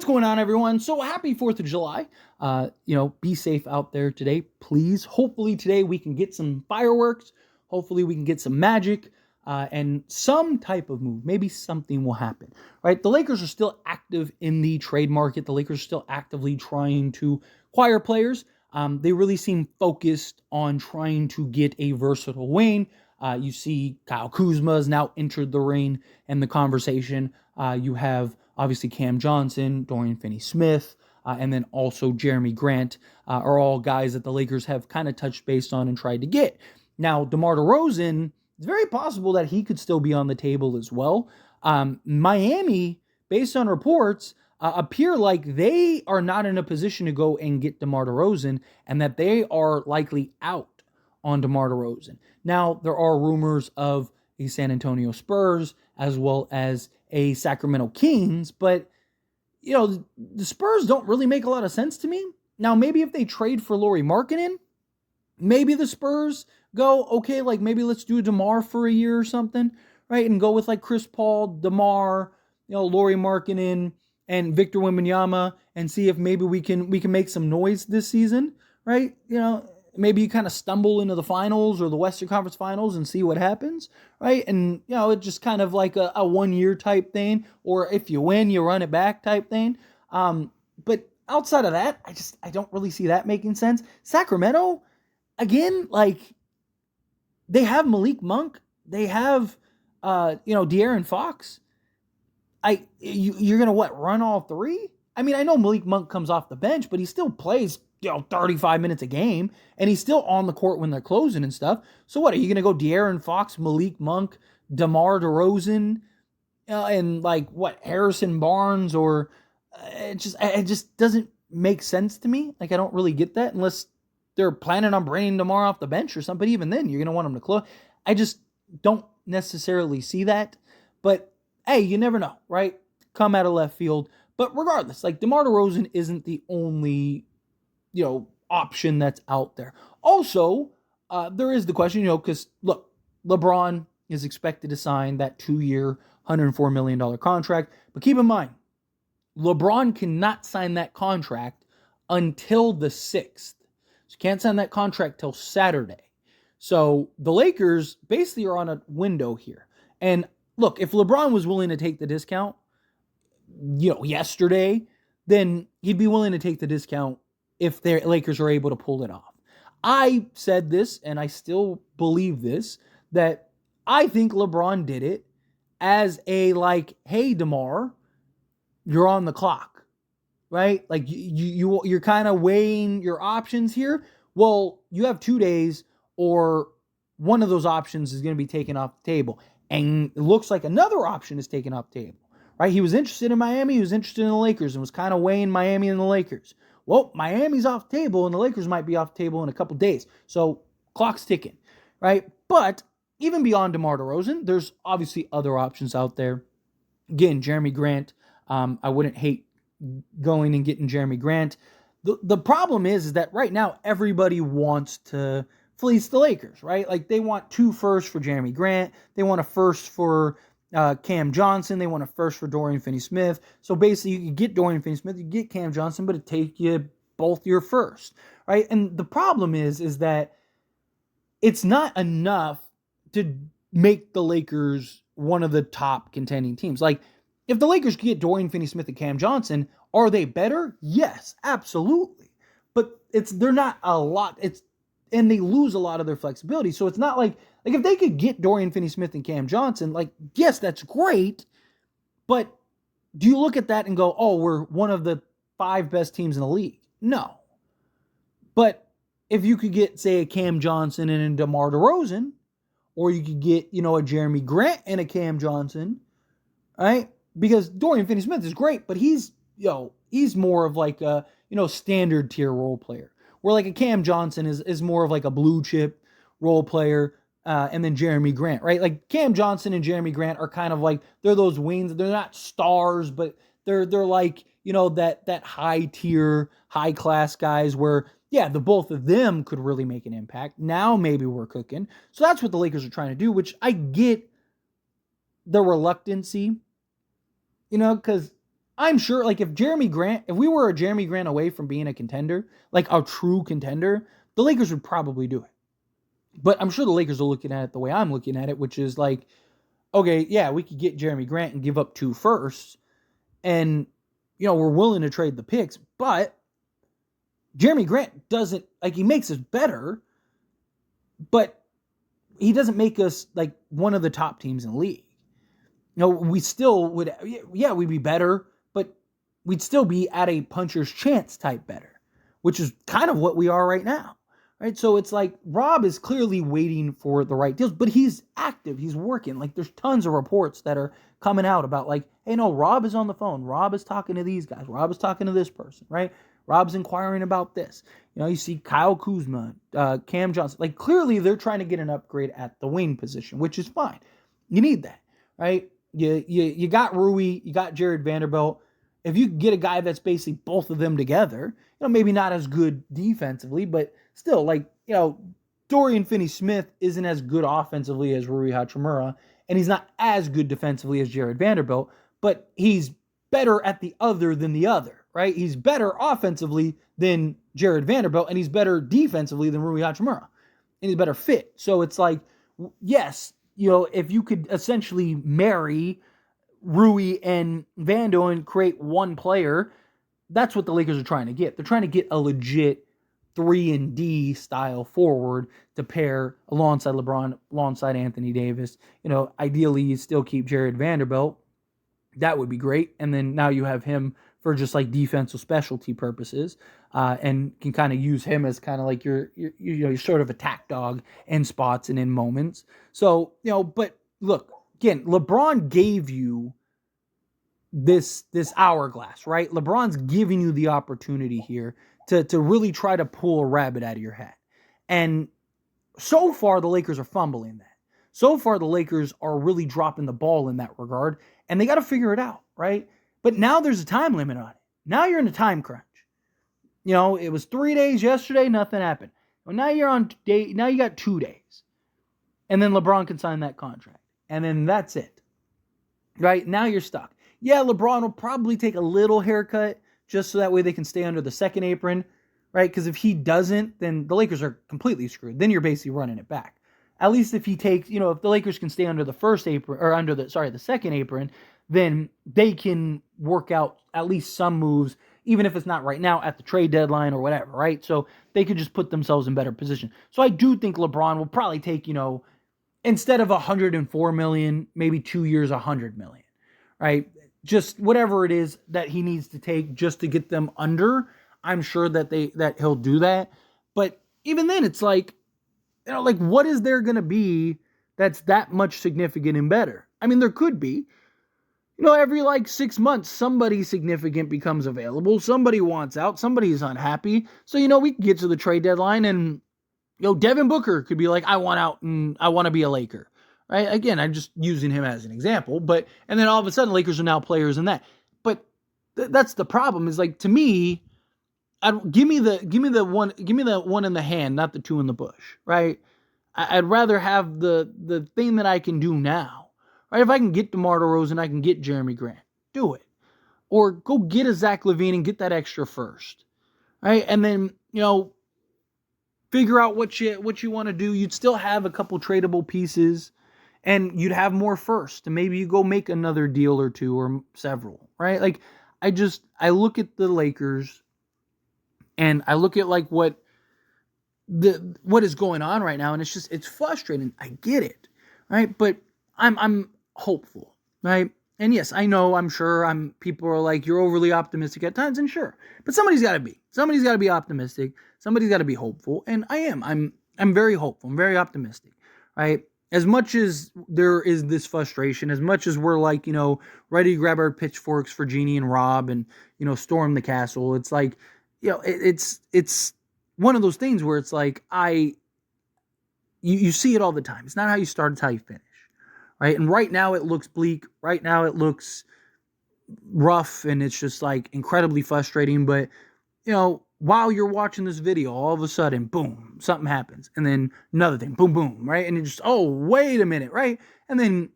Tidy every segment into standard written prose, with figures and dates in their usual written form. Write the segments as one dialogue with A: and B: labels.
A: What's going on, everyone? So happy 4th of July. Be safe out there today, please. Hopefully today we can get some fireworks. Hopefully we can get some magic and some type of move. Maybe something will happen, right? The Lakers are still active in the trade market. The Lakers are still actively trying to acquire players. They really seem focused on trying to get a versatile wing. You see Kyle Kuzma has now entered the ring and the conversation. You have obviously Cam Johnson, Dorian Finney-Smith, and then also Jeremy Grant are all guys that the Lakers have kind of touched base on and tried to get. Now, Demar Derozan, it's very possible that he could still be on the table as well. Miami, based on reports, appear like they are not in a position to go and get DeMar DeRozan and that they are likely out on DeMar DeRozan. Now, there are rumors of a San Antonio Spurs as well as a Sacramento Kings, but, the Spurs don't really make a lot of sense to me. Now, maybe if they trade for Lauri Markkanen, maybe the Spurs go, okay, like maybe let's do DeMar for a year or something, right? And go with like Chris Paul, DeMar, Lauri Markkanen, and Victor Wembanyama and see if maybe we can make some noise this season, right? Maybe you kind of stumble into the finals or the Western Conference Finals and see what happens, right? And, it's just kind of like a 1 year type thing, or if you win, you run it back type thing. But outside of that, I don't really see that making sense. Sacramento, again, like they have Malik Monk, they have, De'Aaron Fox. You're going to run all three? I mean, I know Malik Monk comes off the bench, but he still plays 35 minutes a game, and he's still on the court when they're closing and stuff. So what, are you going to go De'Aaron Fox, Malik Monk, DeMar DeRozan, and Harrison Barnes, or it just doesn't make sense to me. Like, I don't really get that unless they're planning on bringing DeMar off the bench or something. But even then, you're going to want him to close. I just don't necessarily see that. But, hey, you never know, right? Come out of left field. But regardless, DeMar DeRozan isn't the only option that's out there. Also, there is the question, because look, LeBron is expected to sign that 2-year, $104 million contract. But keep in mind, LeBron cannot sign that contract until the 6th. So can't sign that contract till Saturday. So the Lakers basically are on a window here. And look, if LeBron was willing to take the discount, yesterday, then he'd be willing to take the discount if the Lakers are able to pull it off. I said this, and I still believe this, that I think LeBron did it as a hey, DeMar, you're on the clock, right? Like you're kind of weighing your options here. Well, you have 2 days, or one of those options is going to be taken off the table, and it looks like another option is taken off the table, right? He was interested in Miami, he was interested in the Lakers, and was kind of weighing Miami and the Lakers. Well, Miami's off the table, and the Lakers might be off the table in a couple days. So, clock's ticking, right? But even beyond DeMar DeRozan, there's obviously other options out there. Again, Jeremy Grant, I wouldn't hate going and getting Jeremy Grant. The problem is that right now, everybody wants to fleece the Lakers, right? Like, they want 2 firsts for Jeremy Grant. They want a first for Cam Johnson. They want a first for Dorian Finney-Smith. So basically, you could get Dorian Finney-Smith, you get Cam Johnson, but it'd take you both your first, right? And the problem is that it's not enough to make the Lakers one of the top contending teams. Like, if the Lakers get Dorian Finney-Smith and Cam Johnson, are they better? Yes, absolutely. But they're not a lot. And they lose a lot of their flexibility. So it's not like if they could get Dorian Finney-Smith and Cam Johnson, yes, that's great. But do you look at that and go, oh, we're one of the 5 best teams in the league? No. But if you could get, say, a Cam Johnson and a DeMar DeRozan, or you could get, a Jeremy Grant and a Cam Johnson, right? Because Dorian Finney-Smith is great, but he's more of a, standard tier role player. Where a Cam Johnson is more of a blue chip role player, and then Jeremy Grant, right? Like Cam Johnson and Jeremy Grant are kind of they're those wings. They're not stars, but they're that high tier, high class guys where, yeah, the both of them could really make an impact. Now maybe we're cooking. So that's what the Lakers are trying to do, which I get the reluctancy, because I'm sure, like, if we were a Jeremy Grant away from being a contender, like a true contender, the Lakers would probably do it. But I'm sure the Lakers are looking at it the way I'm looking at it, which is like, okay, yeah, we could get Jeremy Grant and give up 2 firsts, and we're willing to trade the picks, but Jeremy Grant doesn't, like, he makes us better, but he doesn't make us like one of the top teams in the league. We still would, yeah, we'd be better, but we'd still be at a puncher's chance type better, which is kind of what we are right now. Right. So it's like Rob is clearly waiting for the right deals, but he's active. He's working. Like, there's tons of reports that are coming out about, like, hey, no, Rob is on the phone. Rob is talking to these guys. Rob is talking to this person. Right. Rob's inquiring about this. You see Kyle Kuzma, Cam Johnson. Like, clearly they're trying to get an upgrade at the wing position, which is fine. You need that. Right. You got Rui. You got Jared Vanderbilt. If you get a guy that's basically both of them together, maybe not as good defensively, but still, like, Dorian Finney-Smith isn't as good offensively as Rui Hachimura, and he's not as good defensively as Jared Vanderbilt, but he's better at the other than the other, right? He's better offensively than Jared Vanderbilt, and he's better defensively than Rui Hachimura, and he's a better fit. So it's like, yes, if you could essentially marry Rui and Vando and create one player, that's what the Lakers are trying to get. They're trying to get a legit 3-and-D style forward to pair alongside LeBron, alongside Anthony Davis. Ideally you still keep Jared Vanderbilt. That would be great. And then now you have him for just like defensive specialty purposes, and can kind of use him as kind of like your sort of attack dog in spots and in moments. So, but look, again, LeBron gave you this hourglass, right? LeBron's giving you the opportunity here to really try to pull a rabbit out of your hat. And so far, the Lakers are fumbling that. So far, the Lakers are really dropping the ball in that regard, and they got to figure it out, right? But now there's a time limit on it. Now you're in a time crunch. It was 3 days yesterday, nothing happened. Well, now now you got 2 days. And then LeBron can sign that contract. And then that's it. Right? Now you're stuck. Yeah, LeBron will probably take a little haircut just so that way they can stay under the second apron, right? Because if he doesn't, then the Lakers are completely screwed. Then you're basically running it back. At least if he takes, if the Lakers can stay under the first apron, or under the second apron, then they can work out at least some moves, even if it's not right now at the trade deadline or whatever, right? So they could just put themselves in better position. So I do think LeBron will probably take, instead of $104 million, maybe 2 years, $100 million, right? Just whatever it is that he needs to take just to get them under. I'm sure that he'll do that. But even then, it's like, like, what is there going to be that's that much significant and better? I mean, there could be. Every like 6 months, somebody significant becomes available. Somebody wants out. Somebody is unhappy. So, we can get to the trade deadline and, Devin Booker could be like, I want out and I want to be a Laker. Right? Again, I'm just using him as an example. And then all of a sudden, Lakers are now players in that. But that's the problem. Is like, to me, give me the one in the hand, not the two in the bush. Right? I'd rather have the thing that I can do now. Right? If I can get DeMar DeRozan, I can get Jeremy Grant. Do it. Or go get a Zach LaVine and get that extra first. Right? And then, figure out what you want to do. You'd still have a couple tradable pieces, and you'd have more first. And maybe you go make another deal or two or several. Right? Like, I look at the Lakers, and I look at like what is going on right now, and it's frustrating. I get it. Right? But I'm hopeful, right? And yes, I know, I'm sure people are like, you're overly optimistic at times, and sure, but somebody's got to be optimistic. Somebody's got to be hopeful. And I'm very hopeful. I'm very optimistic, right? As much as there is this frustration, as much as we're like, ready to grab our pitchforks for Jeannie and Rob and, storm the castle. It's like, it's one of those things where it's like, you see it all the time. It's not how you start, it's how you finish. Right? And right now it looks bleak. Right now it looks rough, and it's just like incredibly frustrating. But, while you're watching this video, all of a sudden, boom, something happens. And then another thing, boom, boom, right? And you just, oh, wait a minute, right? And then,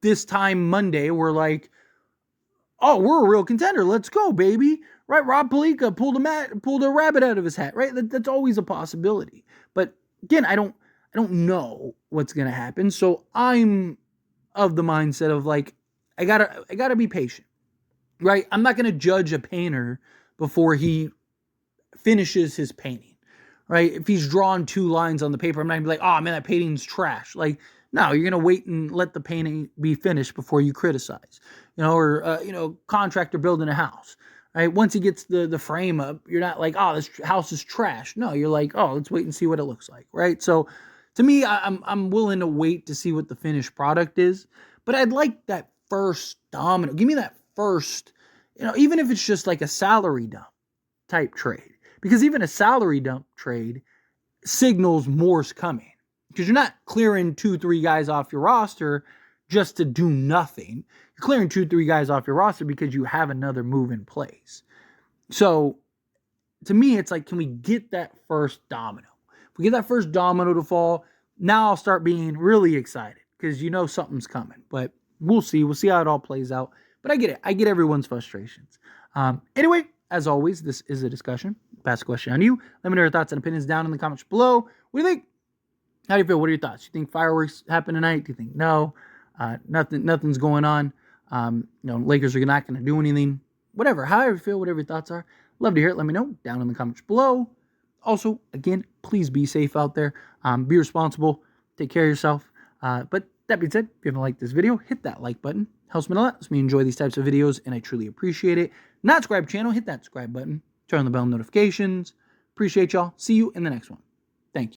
A: this time Monday, we're like, oh, we're a real contender. Let's go, baby. Right? Rob Pelinka pulled a rabbit out of his hat. Right? That's always a possibility. But again, I don't know what's gonna happen. So I'm of the mindset of like, I gotta be patient. Right? I'm not gonna judge a painter before he finishes his painting. Right? If he's drawn 2 lines on the paper, I'm not gonna be like, oh man, that painting's trash. Like, no, you're gonna wait and let the painting be finished before you criticize. Or contractor building a house. Right? Once he gets the frame up, you're not like, oh, this house is trash. No, you're like, oh, let's wait and see what it looks like. Right? So, to me, I'm willing to wait to see what the finished product is. But I'd like that first domino. Give me that first, even if it's just like a salary dump type trade. Because even a salary dump trade signals more's coming. Because you're not clearing 2-3 guys off your roster just to do nothing. You're clearing 2-3 guys off your roster because you have another move in place. So, to me, it's like, can we get that first domino? If we get that first domino to fall, now I'll start being really excited because something's coming. But we'll see. We'll see how it all plays out. But I get it. I get everyone's frustrations. Anyway, as always, this is a discussion. Pass a question on you. Let me know your thoughts and opinions down in the comments below. What do you think? How do you feel? What are your thoughts? Do you think fireworks happen tonight? Do you think no? Nothing's going on. Lakers are not going to do anything. Whatever. However you feel, whatever your thoughts are. Love to hear it. Let me know down in the comments below. Also, again, please be safe out there. Be responsible. Take care of yourself. But that being said, if you haven't liked this video, hit that like button. Helps me a lot. Helps me enjoy these types of videos, and I truly appreciate it. Not subscribe to the channel, hit that subscribe button. Turn on the bell notifications. Appreciate y'all. See you in the next one. Thank you.